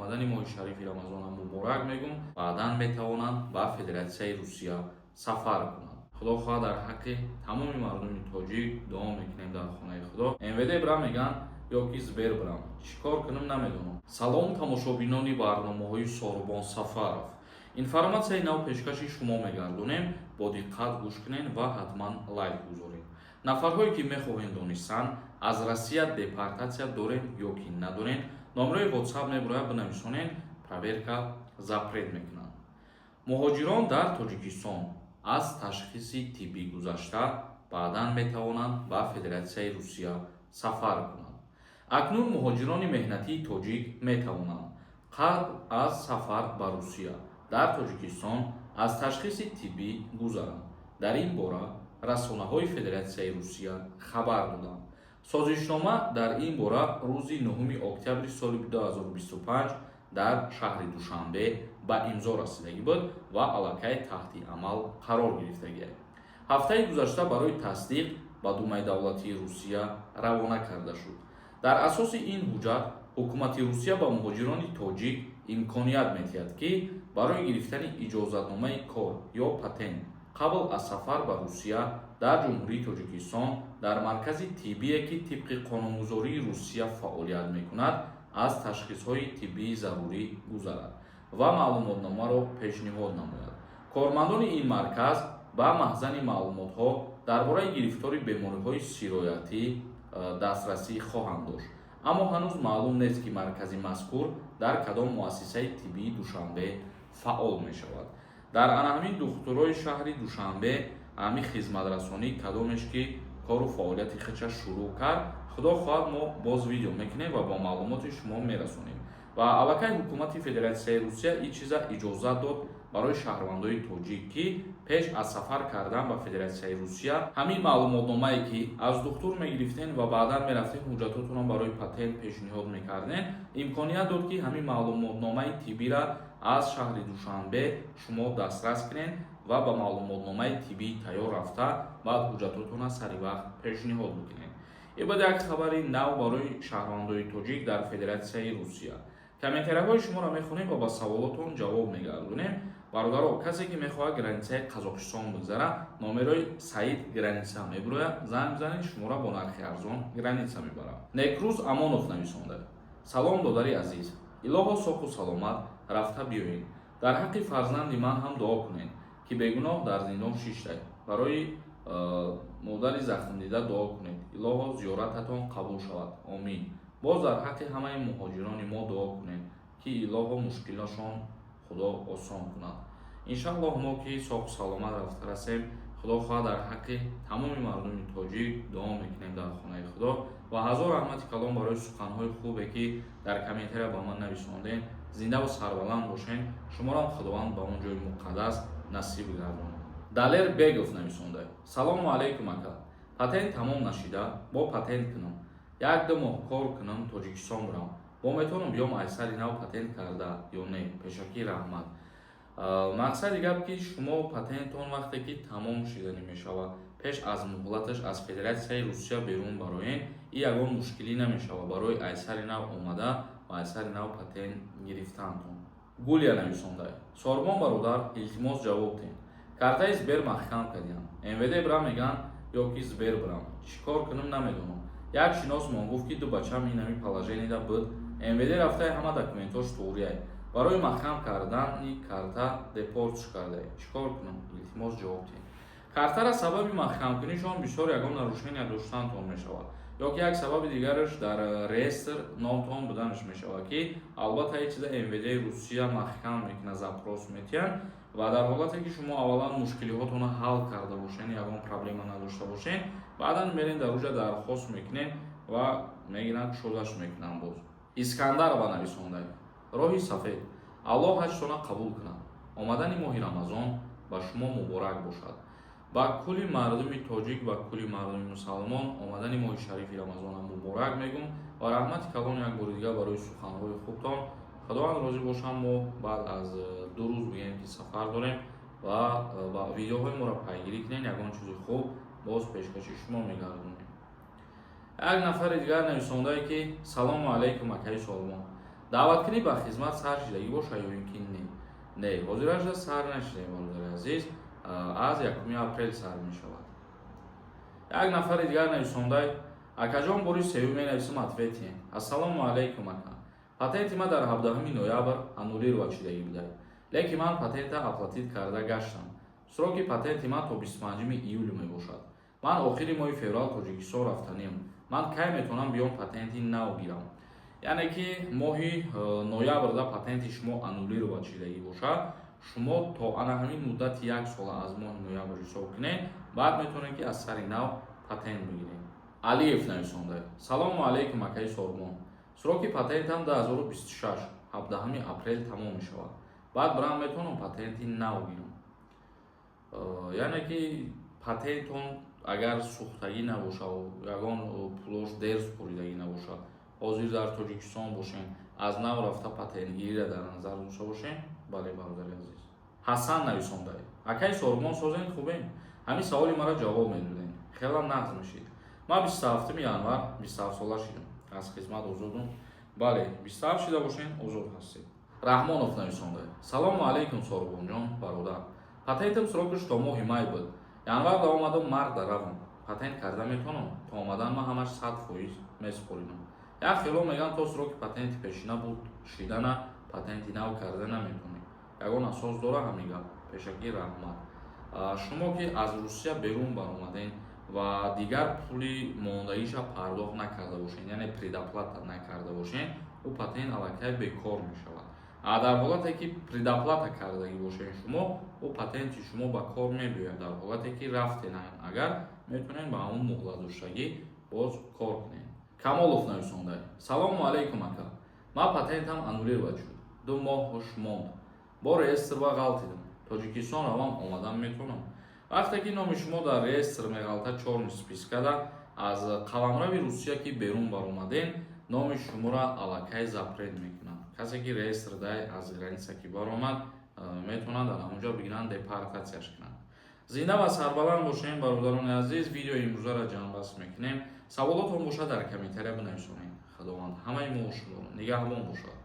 омадани моҳи шарифи рамазона муборак мегум. баъдан метавонанд ба Федератсияи Русия сафар кунанд. худо хоҳад дар ҳаққи тамоми мардуми тоҷик дуо мекунем дар хонаи худо. МВД бирам меган ё ки Сбер бирам, чӣ кор кунам намедонам. Салом тамошобинони барномаҳои Сорубон Сафаров. Информатсияи нав пешкаши шумо мегардонем. Бо диққат гӯш кунед ва ҳатман лайк гузоред. Нафарҳое ки мехоҳем донистанд аз Россия депортатсия дорем ё ки надорем, номерои WhatsApp мебарояд бинависонед, проверка запрет мекунанд. Муҳоҷирон дар Тоҷикистон аз ташхиси тиббӣ гузашта баъдан метавонанд ба Федератсияи Русия сафар кунанд. Акнун муҳоҷирони меҳнатии тоҷик метавонанд қабл аз сафар ба Русия дар Тоҷикистон аз ташхиси тиббӣ гузаранд. Дар ин бора расонаҳои Федератсияи Русия хабар доданд. Созишнома дар ин бора рӯзи 9 октябри соли 2025 дар шаҳри Душанбе ба имзо расидагӣ буд ва аллакай таҳти амал қарор гирифтагиаст. ҳафтаи гузашта барои тасдиқ ба Думаи давлатии Русия равона карда шуд. дар асоси ин ҳуҷҷат ҳукумати Русия ба муҳоҷирони тоҷик имконият медиҳад ки барои гирифтани иҷозатномаи кор ё патент қабл аз сафар ба Русия дар ҷумҳурии Тоҷикистон дар маркази тиббие ки тибқи қонунгузории Русия фаъолият мекунад аз ташхисҳои тиббии зарурӣ гузарад ва маълумотномаро пешниҳод намояд. Кормандони ин марказ ба маҳзани маълумотҳо дар бораи гирифтори бемориҳои сироятӣ дастрасӣ хоҳанд дошт. аммо ҳанӯз маълум нест ки маркази мазкур дар кадом муассисаи тиббии Душанбе фаъол мешавад. дар ана ҳамин духтурои шаҳри Душанбе ҳамин хизматрасонӣ кадомеш ки кору фаъолияти худша шурӯъ кард, худо хоҳад мо боз видео мекунем ва бо маълумоти шумо мерасонем. ва аллакай ҳукумати Федератсияи Русия ин чиза иҷозат дод барои шаҳрвандои тоҷик ки пеш аз сафар кардан ба Федератсияи Русия ҳамин маълумотномае ки аз духтур мегирифтен ва баъдан мерафтен ҳуҷҷатотонро барои патент пешниҳод мекарден, имконият дод ки ҳамин маълумотномаи тиббиро аз шаҳри Душанбе шумо дастрас кунед ва ба маълумотномаи тиббии тайёр рафта баъд ҳуҷҷатотонро сари вақт пешниҳод бикунед. ин буд як хабари нав барои шаҳрвандои тоҷик дар Федератсияи Русия. комментарияҳои шуморо мехонем ва ба саволотон ҷавоб мегардонем. бародаро, касе ки мехоҳад границаи Қазоқистон бигзара, номерои Саид граница мебарояд, занг бизанед, шуморо бо нархи арзон граница мебарад. Некрӯз Амонов нависонда. Салом додари азиз, илоҳо соҳу саломат рафта биёед. дар ҳаққи фарзанди ман ҳам дуо кунед ки бегуноҳ дар зиндон шиштай. барои модари захмдида дуо кунед. илоҳо зиёрататон қабул шавад. Омин. боз дар ҳаққи ҳамаи муҳоҷирони мо дуо кунед ки илоҳо мушкилашон худо осон кунад. иншааллоҳ мо ки соҳу саломат рафта расем, худо хоҳад дар ҳаққи тамоми мардуми тоҷик дуо мекунем дар хонаи худо ва ҳазор раҳмати калон барои суханҳои хубе ки дар комментария ба ман нависонден. зинда ва сарбаланд бошед. шуморам худованд ба он ҷои муқаддас насиб гардонад. Далер Бегов нависонда. Салому алейкум ака. Патент тамом нашида, бо патент кунам. 1-2 моҳ кор кунам, Тоҷикистон бурам. бо метавонам биём айсари нав патент карда ё не? Пешакӣ раҳмат. мақсади гап ки шумо патентон вақте ки тамом шиданӣ мешавад, пеш аз муҳлаташ аз Федератсияи Русия берун бароен, ин ягон мушкилӣ намешавад барои айсари нав омада ва айсари нав патент гирифтантон. Гулия нависонда. Сорбон бародар, илтимос ҷавоб ден. картаи Сбер маҳкам кардиам. МВД бирам меган ё ки Сбер бирам, чӣ кор кунам намедонам. як шинос мон гуфт ки ду бачам ин ҳамин положенида буд. МВД рафтаи ҳама документош туурияй. барои маҳкам кардани карта депортш кардай. чӣ кор кунам? илтимос ҷавоб ден. картара сабаби маҳкамкунишон бисёр ягон нарушения доштантон мешавад. ё ки як сабаби дигараш дар реестр номтон буданаш мешавад ки албатта ин чиза МВД Русия маҳкам мекунад, запрос метиҳанд ва дар ҳолате ки шумо аввалан мушкилиҳотонро ҳал карда бошед, ягон проблема надошта бошед, баъдан мерен дар уҷа дархост мекунед ва мегиранд шудаш мекунанд. боз Искандар ба нависонда. роҳи сафед. аллоҳ ҳаҷтона қабул кунад. омадани моҳи Рамазон ба шумо муборак бошад. ба кулли мардуми тоҷик ва кулли мардуми мусалмон омадани моҳи шарифи Рамазона муборак мегум ва раҳмати калон як бори дигар барои суханҳои хубтон. худованд розӣ бошад. мо баъд аз 2 рӯз бигем ки сафар дорем ва видеоҳои моро пайгирӣ кунед. ягон чизи хуб боз пешкаши шумо мегардонем. як нафари дигар нависондае ки салому алейкум акаи Солмон. даъваткунӣ ба хизмат сар шидагӣ бошад ё ин ки не ҳозираш сар нашидаем бародари азиз, аз 1 апрел сар мешавад. Як нафари дигар нависонда акаҷон бори севум менависам ответием. Ассалому алайкум ака. Патенти ма дар 17 ноябр аннулировать шидагӣ будаи. Лекин ман патента аплатит карда гаштам. Сроки патенти ман то 25 июл мебошад. Ман охири моҳи феврал Тоҷикистон рафтанем. Ман кай метавонам биём патенти нав гирам? Яъне ки моҳи ноябрда патенти шумо аннулировать шидагӣ бошад, шумо то ана ҳамин муддати 1 сола аз моҳи ноябр ҳисоб кунед, баъд метавонед ки аз сари нав патент бигиред. Алиев нависонда. Салому алейкум акаи Сормон. Сроки патентам 2026 17 апрел тамом мешавад. Баъд барам метавонам патенти нав гирам. Яъне ки патентон агар сухтагӣ набошад, ягон пулош дер супоридагӣ набошад, ҳозир дар Тоҷикистон бошем, аз нав рафта патентгириро дар назар дошта бошем, бале бародари азиз. Ҳасан нависонда. Акаи Сормон созен хубем. Ҳамин саволи маро ҷавоб медодем. Хелам нағз мешид. Ма 27 январ 27 сола шидам. Аз хизмат озодам. Бале, 27 шида бошен, озод ҳастед. Раҳмонов нависонда. Салому алейкум Сорбонҷон, бародар. Патентам срокаш то моҳи май буд. Январда омадам марда равам. Патент карда метавонам. То омадан ма ҳамаш 100% месупоридам. Як хело меган то сроки патенти пешина буд, шидана патенти нав карда наметавонем. Ягон асос дора ҳамин гап. Пешакӣ раҳмат. Шумо ки аз Русия берун баромаден ва дигар пули мондаиша пардохт накарда бошен, яъне предоплата накарда бошен, ӯ патент аллакай бекор мешавад. Дар ҳолате ки предоплата кардагӣ бошен шумо, ӯ патенти шумо ба кор мебиёяд. Дар ҳолате ки рафтен агар метавонед ба ҳамун муҳлатдоштагӣ боз кор кунед. Камолов нависонда. Салому алейкум ака. Ма патентам аннулировать шуд. 2 моҳ монд. Бо реестрва ғалтидам. Тоҷикистон равам омадан метавонам. Вақте ки номи шумо дар реестр меғалта чорми спискада, аз қаламрави Русия ки берун баромаден, номи шуморо аллакай запрет мекунанд. Касе ки реестр дай аз граница ки баромад, метавонанд дар ҳамонҷо бигиранд, депортатсияш кунанд. Зинда ва сарбаланд бошем бародарони азиз. Видеои имрӯзаро ҷамъбаст мекунем. Саволотон бошад дар комментария бинависонед. Худованд ҳамаи мо шуморо нигаҳбон бошад.